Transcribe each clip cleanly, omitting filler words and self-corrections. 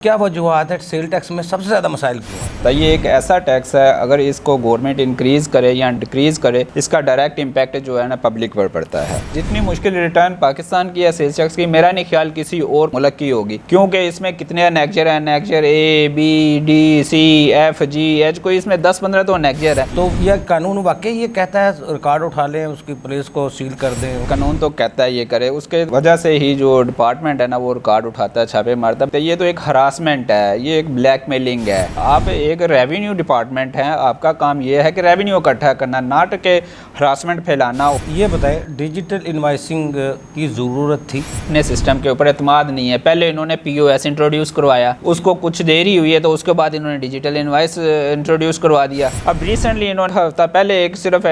क्या वजूहत है सेल टैक्स में सबसे ज़्यादा मसाइल क्यों है? तो ये एक ऐसा टैक्स है, अगर इसको गवर्नमेंट इंक्रीज़ करे या डिक्रीज़ करे, इसका डायरेक्ट इम्पैक्ट जो है ना पब्लिक पर पड़ता है। जितनी मुश्किल रिटर्न पाकिस्तान की या सेल्स टैक्स की, मेरा नहीं ख्याल किसी और मुल्क की होगी, क्योंकि इसमें कितने अनेक्जर हैं, annexure A B D C F G H, कोई इसमें 10-15 तो अनेक्जर है। तो यह कानून वाकई ये कहता है रिकॉर्ड उठा लें, उसकी प्लेस को सील कर दें? कानून तो कहता है ये करे, उसके वजह से ही जो डिपार्टमेंट है ना वो रिकॉर्ड उठाता है, छापे मारता है। तो ये तो एक हरासमेंट है, ये एक ब्लैकमेलिंग है। आप एक रेवेन्यू डिपार्टमेंट है, आपका काम ये है कि रेवेन्यू इकट्ठा करना, नाट के हरासमेंट फैलाना। ये बताएं, डिजिटल इनवाइसिंग की ज़रूरत थी? अपने सिस्टम के ऊपर एतमाद नहीं है। पहले इन्होंने POS इंट्रोड्यूस करवाया, उसको कुछ देर ही हुई है तो उसके बाद इन्होंने डिजिटल इनवाइस इंट्रोड्यूस करवा दिया। अब रिसेंटली इन्होंने हफ्ता पहले एक सिर्फ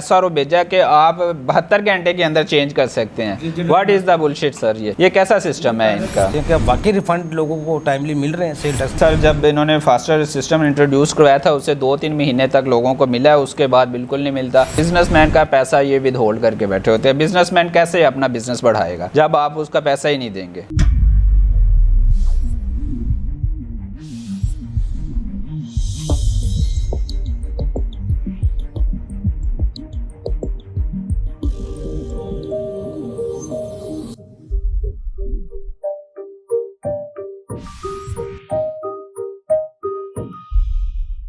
SRO भेजा कि आप 72 घंटे के अंदर चेंज कर सकते हैं। What is the bullshit sir? ये कैसा सिस्टम है इनका? क्या वाकई रिफंड लोगों को टाइमली मिल रहे हैं सेल टैक्स? सर, जब इन्होंने फास्टर सिस्टम इंट्रोड्यूस करवाया था उससे 2-3 महीने तक लोगों को मिला है, उसके बाद बिल्कुल नहीं मिलता। बिजनेसमैन का पैसा ये विद होल्ड करके बैठे होते हैं। बिजनेसमैन कैसे अपना बिजनेस बढ़ाएगा जब आप उसका पैसा ही नहीं देंगे?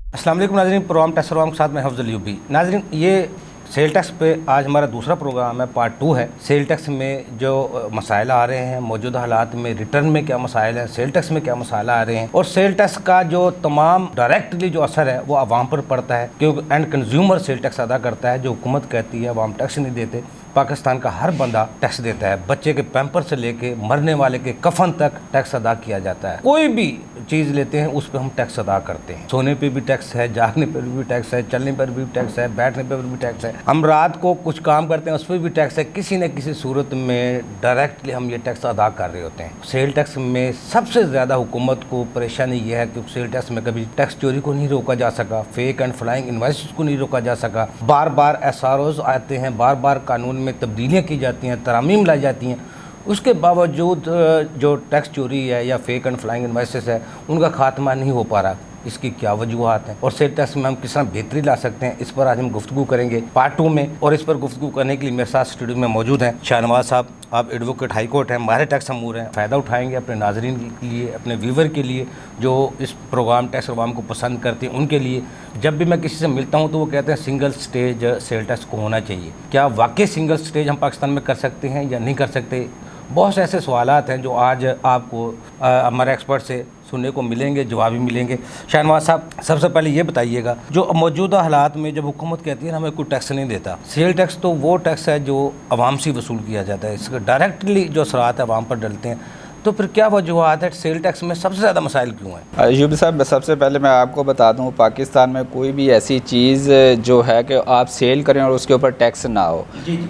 अस्सलाम वालेकुम नाज़रीन, प्रोग्राम टैक्स के साथ मैं हफ्ज़ अली। नाज़रीन, ये सेल टैक्स पे आज हमारा दूसरा प्रोग्राम है, पार्ट 2 है। सेल टैक्स में जो मसाइल आ रहे हैं, मौजूदा हालात में रिटर्न में क्या मसाइल हैं, सेल टैक्स में क्या मसाइल आ रहे हैं, और सेल टैक्स का जो तमाम डायरेक्टली जो असर है वो आवाम पर पड़ता है, क्योंकि एंड कंज्यूमर सेल टैक्स अदा करता है। जो हुकूमत कहती है आवाम टैक्स नहीं देते, पाकिस्तान का हर बंदा टैक्स देता है। बच्चे के पैम्पर से लेके मरने वाले के कफन तक टैक्स अदा किया जाता है। कोई भी चीज़ लेते हैं उस पर हम टैक्स अदा करते हैं। सोने पे भी टैक्स है, जागने पर भी टैक्स है, चलने पर भी टैक्स है, बैठने पर भी टैक्स है। हम रात को कुछ काम करते हैं उस पर भी टैक्स है। किसी न किसी सूरत में डायरेक्टली हम ये टैक्स अदा कर रहे होते हैं। सेल टैक्स में सबसे ज़्यादा हुकूमत को परेशानी ये है कि सेल टैक्स में कभी टैक्स चोरी को नहीं रोका जा सका, फेक एंड फ्लाइंग इनवॉइस को नहीं रोका जा सका। बार बार SROs आते हैं, बार बार कानून में तब्दीलियाँ की जाती हैं, तरमीम लाई जाती हैं। उसके बावजूद जो टैक्स चोरी है या फेक एंड फ्लाइंग इनवॉइसेस है उनका खात्मा नहीं हो पा रहा। इसकी क्या वजूहत हैं और सेल टैक्स में हम किस तरह बेहतरी ला सकते हैं, इस पर आज हम गुफ्तगू करेंगे पार्ट 2 में। और इस पर गुफ्तगू करने के लिए मेरे साथ स्टूडियो में मौजूद हैं शाहनवाज साहब। आप एडवोकेट हाई कोर्ट हैं, माहिर टैक्स अमूर हैं। फ़ायदा उठाएंगे अपने नाजरीन के लिए, अपने व्यूवर के लिए जो इस प्रोग्राम टैक्स प्रोग्राम को पसंद करते हैं उनके लिए। जब भी मैं किसी से मिलता हूँ तो वो कहते हैं सिंगल स्टेज सेल टैक्स को होना चाहिए। क्या वाकई सिंगल स्टेज हम पाकिस्तान में कर सकते हैं या नहीं कर सकते? बहुत से ऐसे सवालात हैं जो आज आपको हमारे एक्सपर्ट से सुनने को मिलेंगे, जवाब भी मिलेंगे। शाहनवाज साहब, सबसे पहले ये बताइएगा, जो मौजूदा हालात में जब हुकूमत कहती है ना हमें कोई टैक्स नहीं देता, सेल टैक्स तो वो टैक्स है जो आवाम से वसूल किया जाता है, इसका डायरेक्टली जो असरात आवाम पर डलते हैं, तो फिर क्या वजूहत है सेल टैक्स में सबसे ज़्यादा मसाइल क्यों हैं? अयूब साहब, सबसे पहले मैं आपको बता दूं, पाकिस्तान में कोई भी ऐसी चीज़ जो है कि आप सेल करें और उसके ऊपर टैक्स ना हो।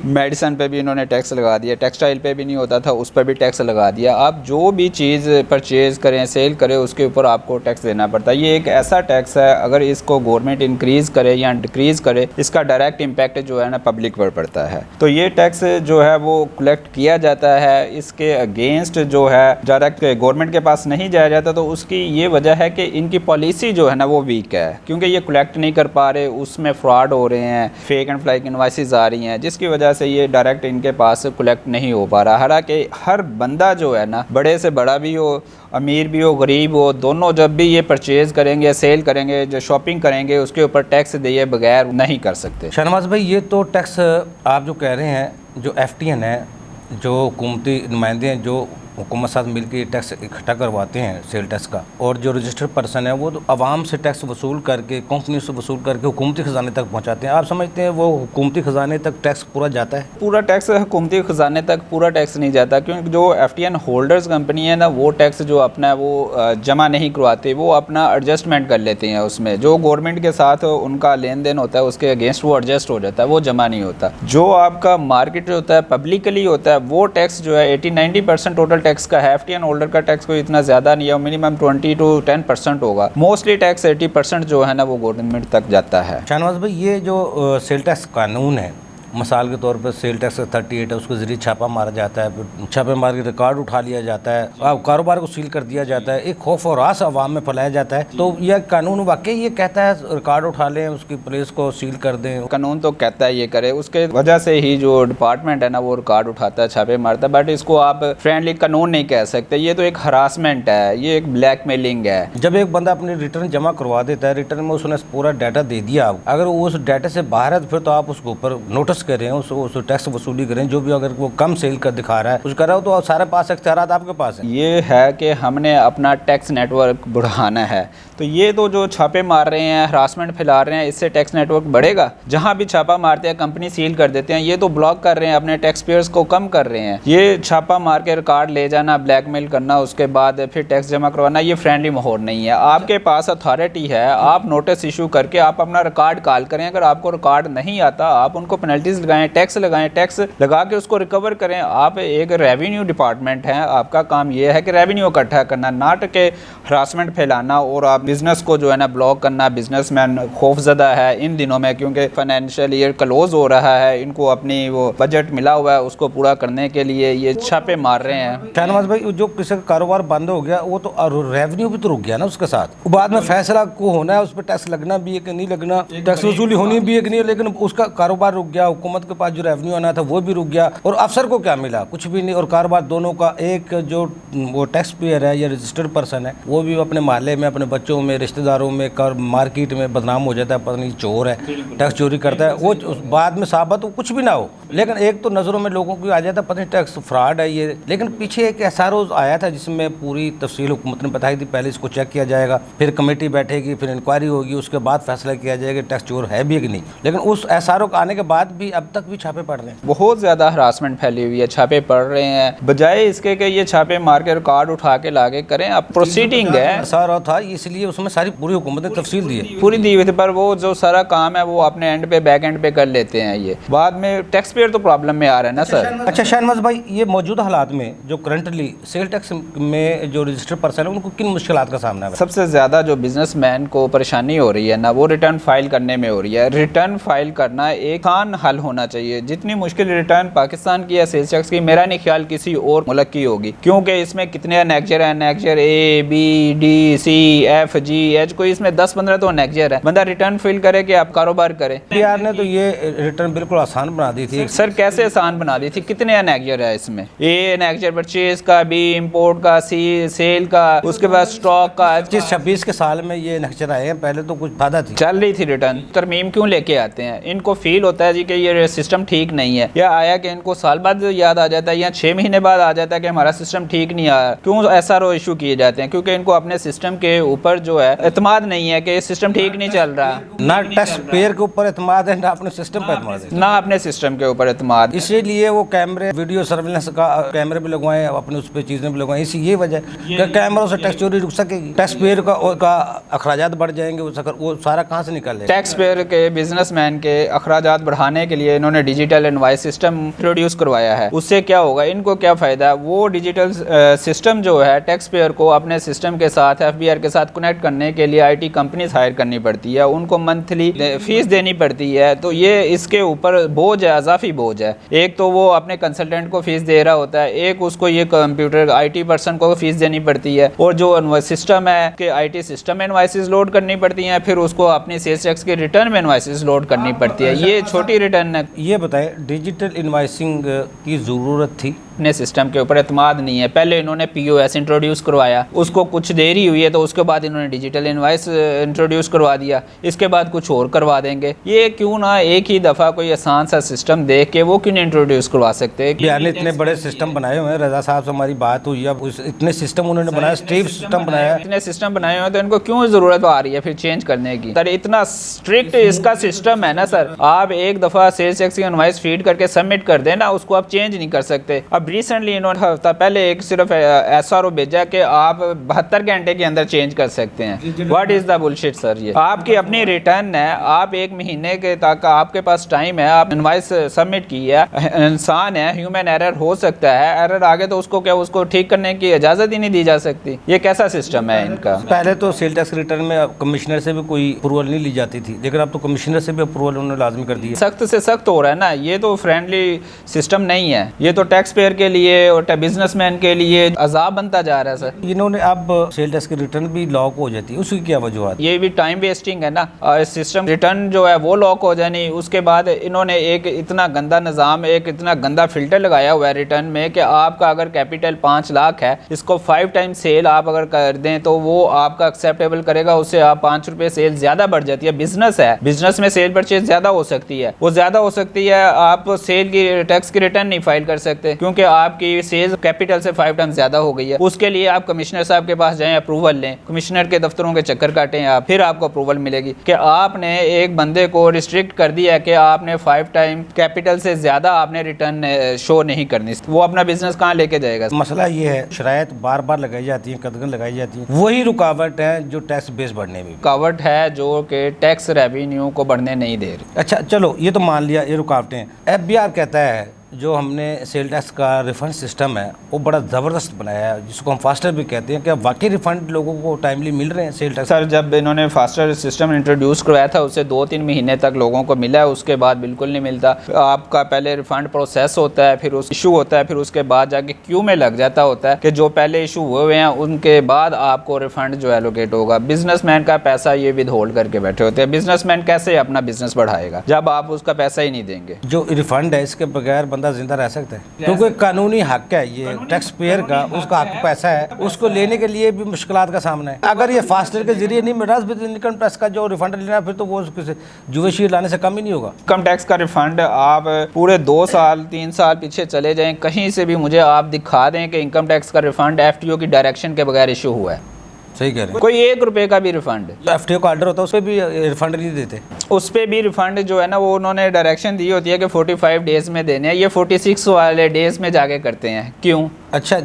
मेडिसन पे भी इन्होंने टैक्स लगा दिया, टेक्सटाइल पे भी नहीं होता था उस पर भी टैक्स लगा दिया। आप जो भी चीज़ परचेज़ करें, सेल करें, उसके ऊपर आपको टैक्स देना पड़ता है। ये एक ऐसा टैक्स है, अगर इसको गवर्नमेंट इंक्रीज़ करे या डिक्रीज़ करे, इसका डायरेक्ट इम्पैक्ट जो है ना पब्लिक पर पड़ता है। तो ये टैक्स जो है वो कलेक्ट किया जाता है, इसके अगेंस्ट जो है डायरेक्ट गवर्नमेंट के पास नहीं जाया जाता। तो उसकी ये वजह है कि इनकी पॉलिसी जो है ना वो वीक है, क्योंकि ये कलेक्ट नहीं कर पा रहे, उसमें फ्रॉड हो रहे हैं, फेक एंड फ्लाइंग इनवॉइसेस आ रही हैं, जिसकी वजह से ये डायरेक्ट इनके पास कलेक्ट नहीं हो पा रहा। हालांकि हर बंदा जो है ना, बड़े से बड़ा भी हो, अमीर भी हो, गरीब हो, दोनों जब भी ये परचेज़ करेंगे, सेल करेंगे, जो शॉपिंग करेंगे, उसके ऊपर टैक्स दिए बगैर नहीं कर सकते। शाहनवाज भाई, ये तो टैक्स आप जो कह रहे हैं, जो FTN है, जो हुकूमती नुमाइंदे हैं, जो हुकूमत साथ मिलकर टैक्स इकट्ठा करवाते हैं सेल टैक्स का, और जो रजिस्टर्ड पर्सन है वो तो आवाम से टैक्स वसूल करके, कंपनी से वसूल करके हुकूमती ख़जाने तक पहुंचाते हैं। आप समझते हैं वो हुकूमती ख़जाने तक टैक्स पूरा जाता है? पूरा टैक्स हुकूमती ख़जाने तक पूरा टैक्स नहीं जाता, क्योंकि जो FTN होल्डर्स कंपनी है ना, वो टैक्स जो अपना वो जमा नहीं करवाते, वो अपना एडजस्टमेंट कर लेते हैं। उसमें जो गवर्नमेंट के साथ उनका लेन देन होता है उसके अगेंस्ट वो एडजस्ट हो जाता है, वो जमा नहीं होता। जो आपका मार्केट होता है, पब्लिकली होता है, वो टैक्स जो है 80-90% टोटल टैक्स का है। FTN होल्डर का टैक्स कोई इतना ज़्यादा नहीं है, मिनिमम 20 to 10% होगा। मोस्टली टैक्स 80% जो है ना वो गवर्नमेंट तक जाता है। शाहनवाज भाई, ये जो सेल टैक्स कानून है, मिसाल के तौर पर सेल टैक्स 38 है, उसके जरिए छापा मारा जाता है, फिर छापे मार के रिकॉर्ड उठा लिया जाता है, अब कारोबार को सील कर दिया जाता है, एक खौफ और आस अवाम में फैलाया जाता है। तो यह कानून वाकई ये कहता है रिकॉर्ड उठा लें, उसकी प्लेस को सील कर दें? कानून तो कहता है ये करे, उसके वजह से ही जो डिपार्टमेंट है ना वो रिकॉर्ड उठाता है, छापे मारता है। बट इसको आप फ्रेंडली कानून नहीं कह सकते, ये तो एक हरासमेंट है, ये एक ब्लैकमेलिंग है। जब एक बंदा अपनी रिटर्न जमा करवा देता है, रिटर्न में उसने पूरा डाटा दे दिया, अगर वो उस डाटा से बाहर है तो फिर तो आप उसके ऊपर नोटिस करें, उस टैक्स वसूली करें, जो भी अगर वो कम सेल कर दिखा रहा है कुछ कर रहा हो तो सारे पास इख्तियारात आपके पास है। ये है कि हमने अपना टैक्स नेटवर्क बढ़ाना है, तो ये तो जो छापे मार रहे हैं, हरासमेंट फैला रहे हैं, इससे टैक्स नेटवर्क बढ़ेगा? जहाँ भी छापा मारते हैं कंपनी सील कर देते हैं, ये तो ब्लॉक कर रहे हैं, अपने टैक्स पेयर्स को कम कर रहे हैं। ये छापा मार के रिकॉर्ड ले जाना, ब्लैकमेल करना, उसके बाद फिर टैक्स जमा करवाना, ये फ्रेंडली माहौल नहीं है। आपके पास अथॉरिटी है, आप नोटिस इशू करके आप अपना रिकॉर्ड कॉल करें। अगर आपको रिकॉर्ड नहीं आता, आप उनको पेनल्टीज लगाएं, टैक्स लगा के उसको रिकवर करें। आप एक रेवेन्यू डिपार्टमेंट है, आपका काम ये है कि रेवेन्यू इकट्ठा करना, नाट के हरासमेंट फैलाना और आप बिजनेस को जो है ना ब्लॉक करना। बिजनेसमैन खौफजदा है इन दिनों में, क्योंकि फाइनेंशियल ईयर क्लोज हो रहा है, इनको अपनी वो बजट मिला हुआ है, उसको पूरा करने के लिए ये छापे मार रहे हैं। शाहनवाज भाई, जो किसी का कारोबार बंद हो गया वो तो रेवेन्यू भी तो रुक गया ना उसके साथ। बाद में फैसला को होना है, उस पर टैक्स लगना भी है कि नहीं लगना, टैक्स वसूली होनी भी है कि नहीं, लेकिन उसका कारोबार रुक गया, हुकूमत के पास जो रेवेन्यू आना था वो भी रुक गया, और अफसर को क्या मिला? कुछ भी नहीं। और कारोबार दोनों का, एक जो वो टैक्स पेयर है या रजिस्टर्ड पर्सन है, वो भी अपने मोहल्ले में, अपने बच्चों में, रिश्तेदारों में, मार्केट में बदनाम हो जाता है, पता नहीं चोर है, टैक्स चोरी करता है। वो बाद में साबित हो कुछ भी ना हो, लेकिन एक तो नज़रों में लोगों को आ जाता है पता नहीं टैक्स फ्रॉड है ये। लेकिन पीछे एक ऐसा रोज आया था जिसमें पूरी तफसील हुकूमत ने बताई थी, पहले इसको चेक किया जाएगा, फिर कमेटी बैठेगी, फिर इंक्वायरी होगी, उसके बाद फैसला किया जाएगा टैक्स चोर है भी कि नहीं। लेकिन उस एसआरओ आने के बाद भी अब तक भी छापे पड़ रहे हैं, बहुत ज़्यादा हरासमेंट फैली हुई है, छापे पड़ रहे हैं। बजाय इसके कि ये छापे मार के रिकॉर्ड उठा के लाके करें, अब प्रोसीडिंग है। एसआरओ था इसलिए उसमें सारी पूरी हुकूमत ने तफसील दी है, पूरी दी हुई थी, पर वो जो सारा काम है वो अपने एंड पे, बैक एंड पे कर लेते हैं। ये बाद में टैक्स पेयर तो प्रॉब्लम में आ रहा है ना सर। अच्छा शाहनवाज भाई, ये मौजूदा हालात में जो करंटली सेल टैक्स में जो रजिस्टर्ड पर्सन है उनको किन मुश्किलात का सामना है? सबसे ज़्यादा जो बिजनेसमैन को परेशानी हो रही है ना, वो रिटर्न फाइल करने में हो रही है। रिटर्न फाइल करना एक आसान हल होना चाहिए। जितनी मुश्किल रिटर्न पाकिस्तान की या सेल्स टैक्स की, मेरा नहीं ख्याल किसी और मुल्क की होगी, क्योंकि इसमें कितने नेक्चर है, nectar A B D C F G H, कोई इसमें 10-15 तो नेक्चर है। बंदा रिटर्न फिल करे कि आप कारोबार करें। यार ने तो ये रिटर्न बिल्कुल आसान बना दी थी सर। कैसे आसान बना दी थी? कितने नेक्चर है इसमें? ए नेक्चर परचेज का, बी इंपोर्ट का, सी सेल का, उसके बाद स्टॉक का। 25-26 के साल में ये नेक्चर आए हैं, पहले तो कुछ ज्यादा थी, चल रही थी रिटर्न। तरमीम क्यों लेके आते हैं? इनको फील होता है जी कि ये सिस्टम ठीक नहीं है, या आया कि इनको साल बाद याद आ जाता है या 6 महीने बाद आ जाता है कि हमारा सिस्टम ठीक नहीं आया। क्यों एसआरओ इशू किए जाते हैं? क्योंकि इनको अपने सिस्टम के ऊपर जो है एतमाद नहीं है कि ये सिस्टम ठीक नहीं चल रहा। ना टैक्स पेयर के ऊपर एतमाद है, ना अपने सिस्टम पर एतमाद है, ना अपने सिस्टम के ऊपर एतमाद। इसीलिए वो कैमरे, वीडियो सर्विलेंस का कैमरे भी लगवाए, अपने उस पर चीज़ें भी लगवाएं। इसी ये वजह कि कैमरों से टैक्स चोरी रुक सकेगी, टैक्स पेयर का अखराजात बढ़ जाएंगे, वो सारा कहाँ से निकल? टैक्स पेयर के, बिजनेसमैन के अखराजात बढ़ाने के लिए इन्होंने डिजिटल इनवॉइस सिस्टम इंट्रोड्यूस करवाया है। उससे क्या होगा, इनको क्या फ़ायदा? वो डिजिटल सिस्टम जो है टैक्स पेयर को अपने सिस्टम के साथ, एफबीआर के साथ कनेक्ट करने के लिए आईटी कंपनीज हायर करनी पड़ती है, उनको मंथली फीस देनी पड़ती है। तो ये इसके ऊपर बोझ है, अजाफी बोझ है। एक तो वो अपने कंसल्टेंट को फीस दे रहा होता है, एक उसको ये कंप्यूटर आईटी पर्सन को फीस देनी पड़ती है, और जो सिस्टम है कि आईटी सिस्टम में इनवॉइसेस लोड करनी पड़ती हैं, फिर उसको अपनी सेल्स टैक्स के रिटर्न में इनवॉइसेस लोड करनी पड़ती है। ये छोटी रिटर्न है। ये बताएं, डिजिटल इनवॉइसिंग की ज़रूरत थी? अपने सिस्टम के ऊपर एतमाद नहीं है। पहले इन्होंने पीओएस इंट्रोड्यूस करवाया, उसको कुछ देर ही हुई है, तो उसके बाद इन्होंने डिजिटल इनवॉइस इंट्रोड्यूस करवा दिया, इसके बाद कुछ और करवा देंगे। ये क्यों ना एक ही दफ़ा कोई आसान सा सिस्टम देख के वो क्यों नहीं इंट्रोड्यूस करवा सकते? बिहार ने इतने बड़े सिस्टम बनाए हुए हैं, रजा साहब से हमारी बात हुई, अब इतने सिस्टम उन्होंने बनाया, स्ट्रीट सिस्टम बनाया, इतने सिस्टम बनाए हुए हैं, तो इनको क्यों ज़रूरत आ रही है फिर चेंज करने की? सर इतना स्ट्रिक्ट इसका सिस्टम है ना सर, आप एक दफ़ा सेल्स टैक्स की इनवॉइस फीड करके सबमिट कर देना, उसको आप चेंज नहीं कर सकते। अब अब रिसेंटली इन्होंने हफ्ता पहले एक सिर्फ SRO भेजा कि आप 72 घंटे के अंदर चेंज कर सकते हैं। What is the bullshit sir? ये आपकी अपनी रिटर्न है, आप 1 महीने के तक आपके पास टाइम है, आप इनवाइस सबमिट की है, इंसान है, ह्यूमन एरर हो सकता है, एरर आगे तो उसको क्या उसको ठीक करने की इजाज़त ही नहीं दी जा सकती। ये कैसा सिस्टम है इनका? पहले तो सेल टैक्स रिटर्न में कमिश्नर से भी कोई अप्रूवल नहीं ली जाती थी, लेकिन अब तो कमिश्नर से भी अप्रूवल उन्होंने लाजमी कर दी है। सख्त से सख्त हो रहा है ना, ये तो फ्रेंडली सिस्टम नहीं है, ये तो टैक्स पेयर के लिए और बिजनेसमैन के लिए अजाब बनता जा रहा है सर। इन्होंने अब सेल टैक्स की रिटर्न भी लॉक हो जाती है, उसकी क्या वजूहत? ये भी टाइम वेस्टिंग है ना, और सिस्टम रिटर्न जो है वो लॉक हो जानी, उसके बाद इन्होंने एक इतना गंदा निज़ाम, एक इतना गंदा फिल्टर लगाया हुआ है रिटर्न में कि आपका अगर कैपिटल 5 लाख है, इसको 5 टाइम सेल आप अगर कर दें तो वो आपका एक्सेप्टेबल करेगा, उससे आप 5 रुपये सेल ज़्यादा बढ़ जाती है। बिजनेस है, बिजनेस में सेल परचेज ज़्यादा हो सकती है, वो ज़्यादा हो सकती है, आप सेल की टैक्स की रिटर्न नहीं फाइल कर सकते क्योंकि आपकी सेल कैपिटल से 5 टाइम ज़्यादा हो गई है। उसके लिए आप कमिश्नर साहब के पास जाएं, अप्रूवल लें, कमिश्नर के दफ्तरों के चक्कर काटें आप, फिर आपको अप्रूवल मिलेगी कि आपने एक बंदे को रिस्ट्रिक्ट कर दिया है कि आपने 5 टाइम कैपिटल से ज़्यादा आपने रिटर्न शो नहीं करनी, वो अपना बिजनेस कहाँ लेके जाएगा? मसला ये है, शरायत बार बार लगाई जाती है, कदगन लगाई जाती है, वही रुकावट है जो टैक्स बेस बढ़ने में, रुकावट है जो कि टैक्स रेवेन्यू को बढ़ने नहीं दे रही। अच्छा चलो ये तो मान लिया ये रुकावटें हैं। FBR कहता है जो हमने सेल टैक्स का रिफंड सिस्टम है वो बड़ा ज़बरदस्त बनाया है, जिसको हम फास्टर भी कहते हैं। क्या वाकई रिफंड लोगों को टाइमली मिल रहे हैं सेल टैक्स? सर जब इन्होंने फास्टर सिस्टम इंट्रोड्यूस करवाया था उससे 2-3 महीने तक लोगों को मिला है, उसके बाद बिल्कुल नहीं मिलता। आपका पहले रिफंड प्रोसेस होता है, फिर उस इशू होता है, फिर उसके बाद जाके क्यू में लग जाता होता है कि जो पहले इशू हुए हुए हैं उनके बाद आपको रिफंड जो एलोकेट होगा। बिजनेसमैन का पैसा ये विद होल्ड करके बैठे होते हैं। बिजनेसमैन कैसे अपना बिजनेस बढ़ाएगा जब आप उसका पैसा ही नहीं देंगे? जो रिफंड है इसके बगैर बंदा जिंदा रह सकता है, क्योंकि कानूनी हक है ये टैक्स पेयर का, उसका हक पैसा है, उसको लेने के लिए भी मुश्किलात का सामना है। अगर ये फास्टर के जरिए नहीं मिल रहा इनकम टैक्स का जो रिफंड लेना, फिर तो वो जुडिशरी लाने से कम ही नहीं होगा। इनकम टैक्स का रिफंड आप पूरे 2 साल 3 साल पीछे चले जाएं, कहीं से भी मुझे आप दिखा दें कि इनकम टैक्स का रिफंड FTO की डायरेक्शन के बगैर इशू हुआ है। सही कह रहे हैं। कोई 1 रुपए का भी रिफंड, FTO का ऑर्डर होता है उस पर भी रिफंड नहीं देते, उस पर भी रिफंड जो है ना वो उन्होंने डायरेक्शन दी होती है कि 45 डेज में देने हैं, ये 46 वाले डेज में जाके करते हैं। क्यों? अच्छा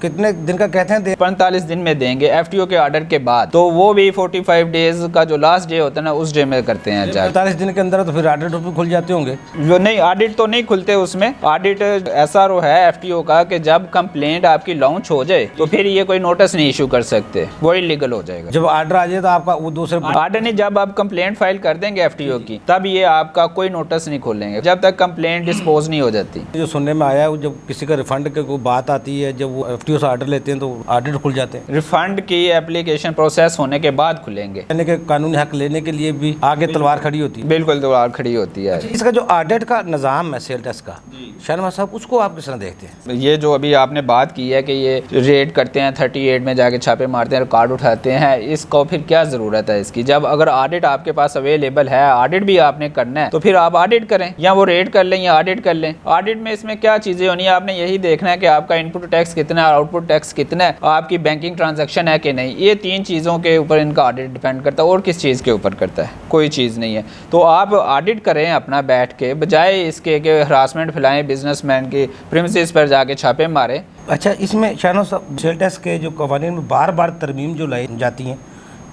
कितने दिन का कहते हैं? 45 दिन में देंगे FTO के ऑर्डर के बाद, तो वो भी 45 डेज का जो लास्ट डे होता है ना उस डे में करते हैं। 45 दिन के अंदर तो फिर ऑडिट भी खुल जाते होंगे? जो नहीं, ऑडिट तो नहीं खुलते, उसमें ऑडिट SRO है FTO का कि जब कंप्लेंट आपकी लॉन्च हो जाए तो फिर ये कोई नोटिस नहीं इशू कर सकते, वो इलीगल हो जाएगा। जब ऑर्डर आ जाए तो आपका वो दूसरे ऑर्डर नहीं, जब आप कंप्लेंट फाइल कर देंगे FTO की तब ये आपका कोई नोटिस नहीं खोलेंगे जब तक कंप्लेंट डिस्पोज नहीं हो जाती। जो सुनने में आया है जब किसी का रिफंड की कोई बात आती है, जब वो FTO से ऑर्डर लेते हैं तो ऑडिट खुल जाते हैं। रिफंड की एप्लीकेशन प्रोसेस होने के बाद खुलेंगे, यानी कि कानूनी हक लेने के लिए भी आगे तलवार खड़ी होती है। बिल्कुल तलवार खड़ी होती है। इसका जो ऑडिट का निज़ाम है सेल टैक्स का, शर्मा साहब, उसको आप किस तरह देखते हैं? ये जो अभी आपने बात की है कि ये रेड करते हैं, 38 में जाके छापे मारते हैं, रिकॉर्ड उठाते हैं, इसको फिर क्या ज़रूरत है इसकी? जब अगर ऑडिट आपके पास अवेलेबल है, ऑडिट भी आपने करना है तो फिर आप ऑडिट करें, या वो रेड कर लें या ऑडिट कर लें। ऑडिट में इसमें क्या चीज़ें होनी है, आपने यही देखना है कि आपका इनपुट टैक्स कितना है, आउटपुट टैक्स कितना है, आपकी बैंकिंग ट्रांजैक्शन है कि नहीं। ये 3 चीज़ों के ऊपर इनका ऑडिट डिपेंड करता है। और किस चीज़ के ऊपर करता है? कोई चीज़ नहीं है। तो आप ऑडिट करें अपना बैठ के, बजाय इसके कि हरासमेंट फैलाएं, बिजनेसमैन की प्रीमिसेस पर जाके छापे मारें। अच्छा, इसमें शहनोज साहब सेल टैक्स के जो कवानीन में बार बार तरमीम जो लाई जाती हैं,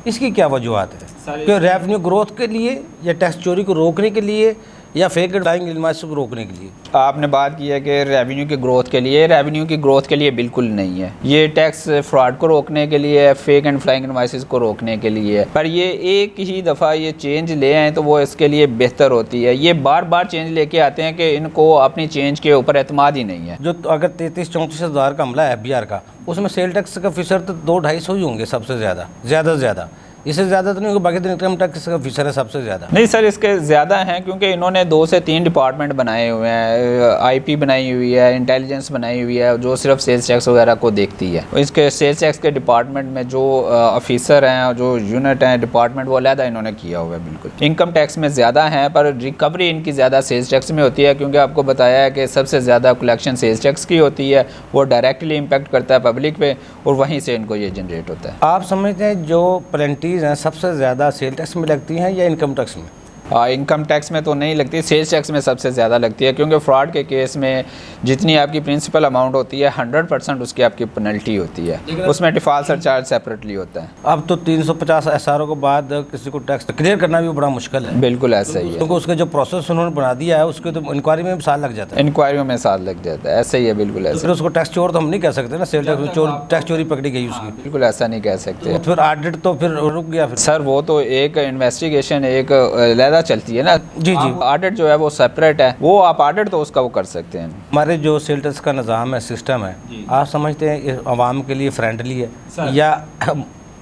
इसकी क्या वजूहत है? कि रेवेन्यू ग्रोथ के लिए, या टैक्स चोरी को रोकने के लिए, या फेक फ्लाइंग इनवॉइस को रोकने के लिए? आपने बात की है कि रेवेन्यू की ग्रोथ के लिए, रेवेन्यू की ग्रोथ के लिए बिल्कुल नहीं है। ये टैक्स फ्रॉड को रोकने के लिए, फेक एंड फ्लाइंग इनवॉइसेस को रोकने के लिए। पर ये एक ही दफ़ा ये चेंज ले आए तो वो इसके लिए बेहतर होती है। ये बार बार चेंज लेके आते हैं कि इनको अपनी चेंज के ऊपर एतमाद ही नहीं है। जो अगर 33-34 हज़ार का हमला है FBR का, उसमें सेल टैक्स का फीसद तो 200-250 ही होंगे सबसे ज़्यादा से ज़्यादा। इससे ज़्यादा तो नहीं होगा, बाकी तो इनकम टैक्स का फीसद है सबसे ज़्यादा। नहीं सर, इसके ज़्यादा हैं क्योंकि इन्होंने 2 से 3 डिपार्टमेंट बनाए हुए हैं। IP बनाई हुई है, इंटेलिजेंस बनाई हुई है जो सिर्फ सेल्स टैक्स वगैरह को देखती है। इसके सेल्स टैक्स के डिपार्टमेंट में जो ऑफिसर हैं, जो यूनिट हैं डिपार्टमेंट, वो अलहदा इन्होंने किया हुआ है। बिल्कुल इनकम टैक्स में ज़्यादा है पर रिकवरी इनकी ज़्यादा सेल्स टैक्स में होती है, क्योंकि आपको बताया है कि सबसे ज़्यादा कलेक्शन सेल्स टैक्स की होती है। वो डायरेक्टली इम्पेक्ट करता है पब्लिक पे और वहीं से इनको ये जनरेट होता है। आप समझते हैं जो पेनल्टीज़ हैं सबसे ज़्यादा सेल टैक्स में लगती हैं या इनकम टैक्स में? इनकम टैक्स में तो नहीं लगती, सेल्स टैक्स में सबसे ज़्यादा लगती है, क्योंकि फ्रॉड के केस में जितनी आपकी प्रिंसिपल अमाउंट होती है 100% उसकी आपकी पेनल्टी होती है, उसमें डिफॉल्ट सरचार्ज सेपरेटली होता है। अब तो 350 SRO के बाद किसी को टैक्स क्लियर करना भी बड़ा मुश्किल है। बिल्कुल ऐसा ही है, क्योंकि उसका जो प्रोसेस उन्होंने बना दिया है उसके तो इंक्वायरी में भी साल लग जाता है। इंक्वायरी में साल लग जाता है, ऐसा ही है, बिल्कुल ऐसा। फिर उसको टैक्स चोर तो हम नहीं कह सकते ना, सेल टैक्स चोर, टैक्स चोरी पकड़ी गई उसकी, बिल्कुल ऐसा नहीं कह सकते। तो फिर ऑडिट तो फिर रुक गया फिर। सर वो तो एक इन्वेस्टिगेशन एक अलहदा चलती है ना। जी जी, ऑडिट जो है वो सेपरेट है, वो आप ऑडिट तो उसका वो कर सकते हैं। हमारे जो सेल टैक्स का निज़ाम है, सिस्टम है, आप समझते हैं ये आवाम के लिए फ्रेंडली है या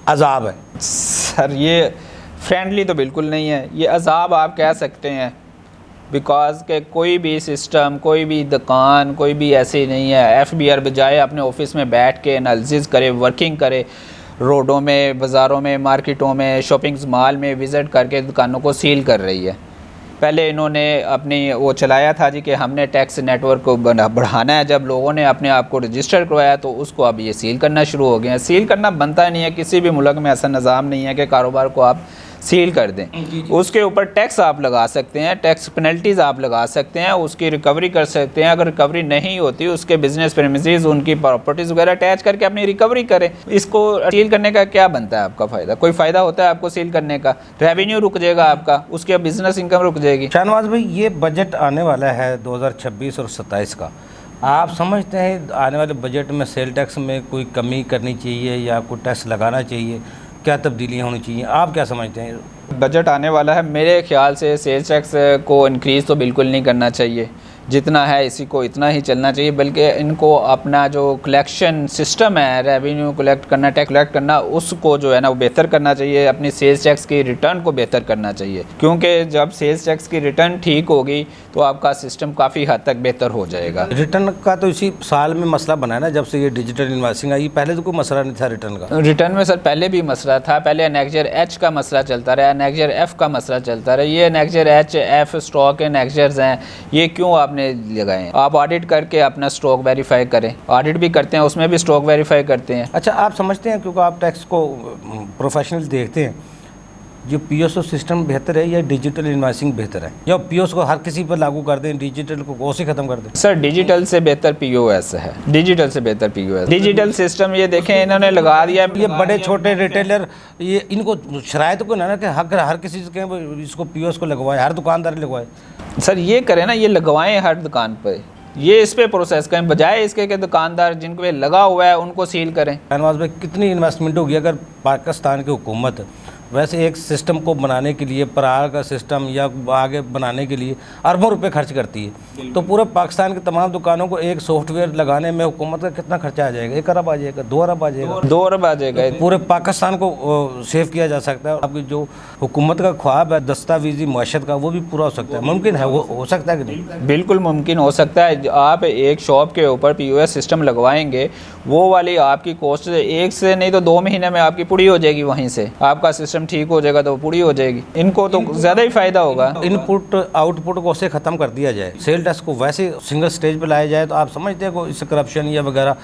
अजाब है? सर ये फ्रेंडली तो बिल्कुल नहीं है, ये अजाब आप कह सकते हैं, बिकॉज के कोई भी सिस्टम, कोई भी दुकान, कोई भी ऐसी नहीं है। FBR बजाय अपने ऑफिस में बैठ के एनालिसिस करे, वर्किंग करे, रोडों में, बाज़ारों में, मार्केटों में, शॉपिंग मॉल में विज़िट करके दुकानों को सील कर रही है। पहले इन्होंने अपनी वो चलाया था जी कि हमने टैक्स नेटवर्क को बढ़ाना है, जब लोगों ने अपने आप को रजिस्टर करवाया तो उसको अब ये सील करना शुरू हो गए हैं। सील करना बनता नहीं है, किसी भी मुल्क में ऐसा निज़ाम नहीं है कि कारोबार को आप सील कर दें। उसके ऊपर टैक्स आप लगा सकते हैं, टैक्स पेनल्टीज़ आप लगा सकते हैं, उसकी रिकवरी कर सकते हैं। अगर रिकवरी नहीं होती, उसके बिजनेस प्रेमिसेस, उनकी प्रॉपर्टीज़ वगैरह अटैच करके अपनी रिकवरी करें। इसको सील करने का क्या बनता है आपका फ़ायदा? कोई फ़ायदा होता है आपको सील करने का? रेवेन्यू रुक जाएगा आपका, उसके बिजनेस इनकम रुक जाएगी। शाहनवाज भाई, ये बजट आने वाला है 2026 और 27 का, आप समझते हैं आने वाले बजट में सेल टैक्स में कोई कमी करनी चाहिए या कोई टैक्स लगाना चाहिए? क्या तब्दीलियाँ होनी चाहिए, आप क्या समझते हैं? बजट आने वाला है, मेरे ख्याल से सेल्स टैक्स को इंक्रीज़ तो बिल्कुल नहीं करना चाहिए, जितना है इसी को इतना ही चलना चाहिए। बल्कि इनको अपना जो कलेक्शन सिस्टम है, रेवेन्यू कलेक्ट करना, टैक्स कलेक्ट करना, उसको जो है ना वो बेहतर करना चाहिए। अपनी सेल्स टैक्स की रिटर्न को बेहतर करना चाहिए, क्योंकि जब सेल्स टैक्स की रिटर्न ठीक होगी तो आपका सिस्टम काफ़ी हद तक बेहतर हो जाएगा। रिटर्न का तो इसी साल में मसला बना है ना, जब से ये डिजिटल इन्वेस्टिंग आई, पहले तो कोई मसला नहीं था रिटर्न का। रिटर्न में सर पहले भी मसला था, पहले एनेक्जर H का मसला चलता रहा, एनेक्जर F का मसला चलता रहा। ये एनेक्जर H, F स्टॉक एनेक्जर्स हैं, ये क्यों आपने लगाए? आप ऑडिट करके अपना स्टॉक वेरीफाई करें, ऑडिट भी करते हैं, उसमें भी स्टॉक वेरीफाई करते हैं। अच्छा, आप समझते हैं, क्योंकि आप टैक्स को प्रोफेशनल देखते हैं, जो PSO सिस्टम बेहतर है या डिजिटल इन्वेस्टिंग बेहतर है, या POS को हर किसी पर लागू कर दें, डिजिटल को उसे ख़त्म कर दें? सर डिजिटल से बेहतर POS है, डिजिटल से बेहतर POS। डिजिटल सिस्टम ये देखें इन्होंने लगा दिया, ये बड़े छोटे रिटेलर, ये इनको शरायत को ना कि हर किसी से कहें इसको POS को लगवाए, हर दुकानदार लगवाए। सर ये करें ना, ये लगवाएं हर दुकान पर, ये इस पे प्रोसेस करें, बजाय इसके कि दुकानदार जिनको ये लगा हुआ है उनको सील करें। शाहनवाज भाई, कितनी इन्वेस्टमेंट होगी अगर पाकिस्तान की हुकूमत वैसे एक सिस्टम को बनाने के लिए, परार का सिस्टम या आगे बनाने के लिए अरबों रुपए खर्च करती है, तो पूरे पाकिस्तान की तमाम दुकानों को एक सॉफ्टवेयर लगाने में हुकूमत का कितना खर्चा आ जाएगा? 1 अरब आ जाएगा, 2 अरब आ जाएगा, 2 अरब आ जाएगा। पूरे पाकिस्तान को सेव किया जा सकता है। आपकी जो हुकूमत का ख्वाब है दस्तावेजी मुआशत का, वो भी पूरा हो सकता है। मुमकिन है, वो हो सकता है कि नहीं? बिल्कुल मुमकिन हो सकता है। आप एक शॉप के ऊपर POS सिस्टम लगवाएंगे, वो वाली आपकी कॉस्ट एक से नहीं तो 2 महीने में आपकी पूरी हो जाएगी। वहीं से आपका सिस्टम ठीक हो जाएगा तो पूरी हो जाएगी। इनको तो ज़्यादा ही फ़ायदा होगा। इनपुट आउटपुट को उसे ख़त्म कर दिया जाए, सेल टैक्स को वैसे सिंगल स्टेज पे लाया जाए, तो आप समझते हैं कि इससे करप्शन या वगैरह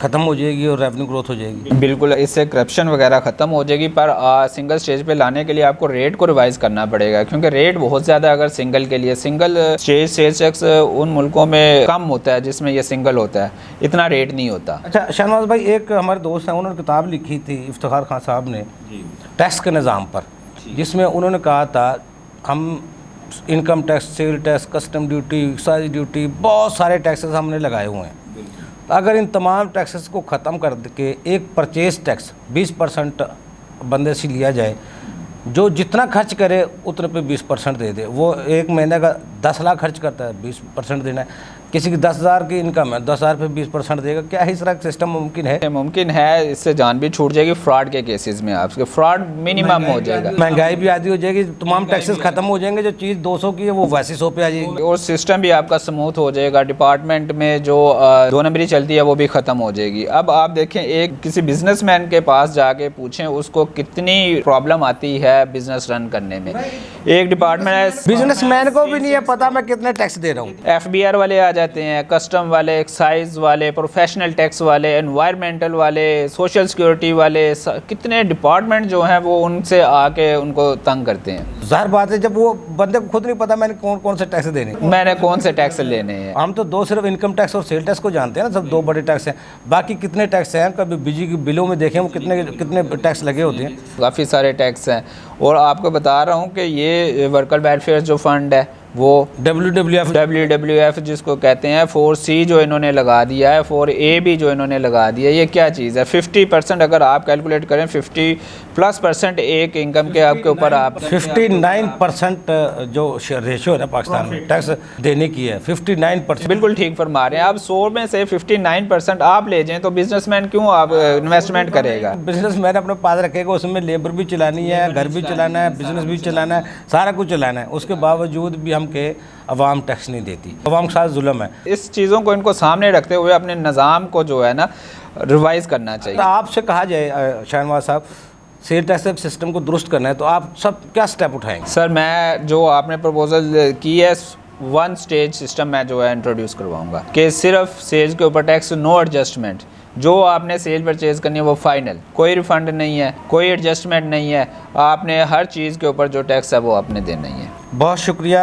ख़त्म हो जाएगी और रेवेन्यू ग्रोथ हो जाएगी? बिल्कुल, इससे करप्शन वगैरह ख़त्म हो जाएगी, पर सिंगल स्टेज पे लाने के लिए आपको रेट को रिवाइज़ करना पड़ेगा, क्योंकि रेट बहुत ज़्यादा अगर सिंगल के लिए, सिंगल स्टेज सेल्स टैक्स उन मुल्कों में कम होता है जिसमें ये सिंगल होता है, इतना रेट नहीं होता। अच्छा शाहनवाज भाई, एक हमारे दोस्त हैं, उन्होंने किताब लिखी थी इफ्तिखार खान साहब ने टैक्स के निज़ाम पर, जिसमें उन्होंने कहा था हम income tax, sale tax, custom duty, excise duty, बहुत सारे टैक्सेस हमने लगाए हुए हैं। अगर इन तमाम टैक्सेस को ख़त्म कर के एक परचेज टैक्स 20% बंदे से लिया जाए, जो जितना खर्च करे उतने पे 20% दे दे। वो एक महीने का 10 लाख खर्च करता है, 20% देना है। किसी की 10,000 की इनकम है, 10,000 पे 20% देगा। क्या इस तरह का सिस्टम मुमकिन है? मुमकिन है, इससे जान भी छूट जाएगी फ्रॉड के केसेस में, आपके फ्रॉड मिनिमम हो जाएगा, महंगाई भी आधी हो जाएगी, तमाम टैक्सेस खत्म हो जाएंगे, जो चीज़ 200 की है वो वैसे 100 पे आ जाएगी, और सिस्टम भी आपका स्मूथ हो जाएगा। डिपार्टमेंट में जो 2 नंबरी चलती है वो भी ख़त्म हो जाएगी। अब आप देखें, एक किसी बिजनेसमैन के पास जाके पूछें उसको कितनी प्रॉब्लम आती है बिजनेस रन करने में। एक डिपार्टमेंट है, बिजनेसमैन को भी नहीं है पता मैं कितने टैक्स दे रहा हूँ। FBR वाले आ जाते हैं, कस्टम वाले, एक्साइज वाले, प्रोफेशनल टैक्स वाले, एनवायरमेंटल वाले, सोशल सिक्योरिटी वाले, कितने डिपार्टमेंट जो हैं वो उनसे आके उनको तंग करते हैं। ज़ाहिर बात है, जब वो बंदे को खुद नहीं पता मैंने कौन कौन से टैक्स देने, मैंने कौन से टैक्स लेने हैं। हम तो दो सिर्फ इनकम टैक्स और सेल टैक्स को जानते हैं ना, सब दो बड़े टैक्स हैं। बाकी कितने टैक्स हैं, कभी बिजली के बिलों में देखें वो कितने कितने टैक्स लगे होते हैं। काफ़ी सारे टैक्स हैं। और आपको बता रहा हूँ कि ये वर्कर वेलफेयर जो फंड है वो WWF जिसको कहते हैं, 4C जो इन्होंने लगा दिया है, 4A भी जो इन्होंने लगा दिया है, ये क्या चीज़ है। 50% अगर आप कैलकुलेट करें, 50+% एक इनकम के आपके ऊपर आप 59% जो रेशो है ना पाकिस्तान में टैक्स देने की है, 59%। बिल्कुल ठीक फरमा रहे हैं आप। 100 में से 59% आप ले जाएं तो बिजनेसमैन क्यों आप इन्वेस्टमेंट करेगा। बिजनेसमैन अपने पास रखेगा, उसमें लेबर भी चलानी है, घर भी चलाना है, बिजनेस भी चलाना है, सारा कुछ चलाना है। उसके बावजूद भी के अवाम टैक्स नहीं देती, अवाम के साथ जुल्म है। इस चीज़ों को इनको सामने रखते हुए अपने निज़ाम को जो है ना रिवाइज करना चाहिए। तो आपसे कहा जाए शाहनवाज साहब, सेल टैक्स सिस्टम को दुरुस्त करना है तो आप सब क्या स्टेप उठाएंगे? सर, मैं जो आपने प्रपोजल की है, 1 स्टेज सिस्टम मैं जो है इंट्रोड्यूस करवाऊंगा कि सिर्फ सेल्स के ऊपर टैक्स, नो एडजस्टमेंट। जो आपने सेल परचेज करनी है वो फाइनल, कोई रिफंड नहीं है, कोई एडजस्टमेंट नहीं है, आपने हर चीज़ के ऊपर जो टैक्स है वो आपने देना ही है। बहुत शुक्रिया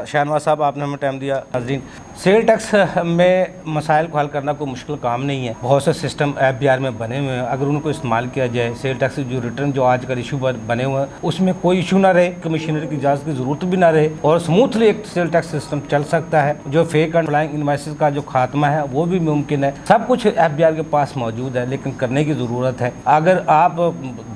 शाहनवाज साहब, आपने हमें टाइम दिया। नाज़रीन, सेल टैक्स में मसाइल को हल करना कोई मुश्किल काम नहीं है। बहुत से सिस्टम FBR में बने हुए हैं, अगर उनको इस्तेमाल किया जाए, सेल टैक्स जो रिटर्न जो आजकल इशू बने हुए हैं उसमें कोई इशू ना रहे, कमिश्नर की इजाज़त की ज़रूरत भी ना रहे और स्मूथली एक सेल टैक्स सिस्टम चल सकता है। जो फेक एंड फ्लाइंग इन्वाइसेस का जो खात्मा है वो भी मुमकिन है। सब कुछ FBR के पास मौजूद है, लेकिन करने की ज़रूरत है। अगर आप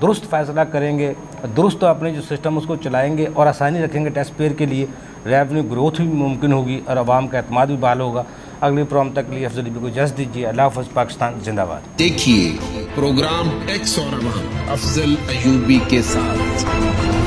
दुरुस्त फैसला करेंगे, दुरुस्त अपने जो सिस्टम उसको चलाएँगे और आसानी रखेंगे टैक्स पेयर के लिए, रेवेन्यू ग्रोथ भी मुमकिन होगी और आवाम का एतमाद भी बहाल होगा। अगली प्रोग्राम तक के लिए अफजल लीबी को इजाज़त दीजिए। अल्लाह हाफ़िज़। पाकिस्तान जिंदाबाद। देखिए प्रोग्राम टैक्स और अवाम अफजल अयूबी के साथ।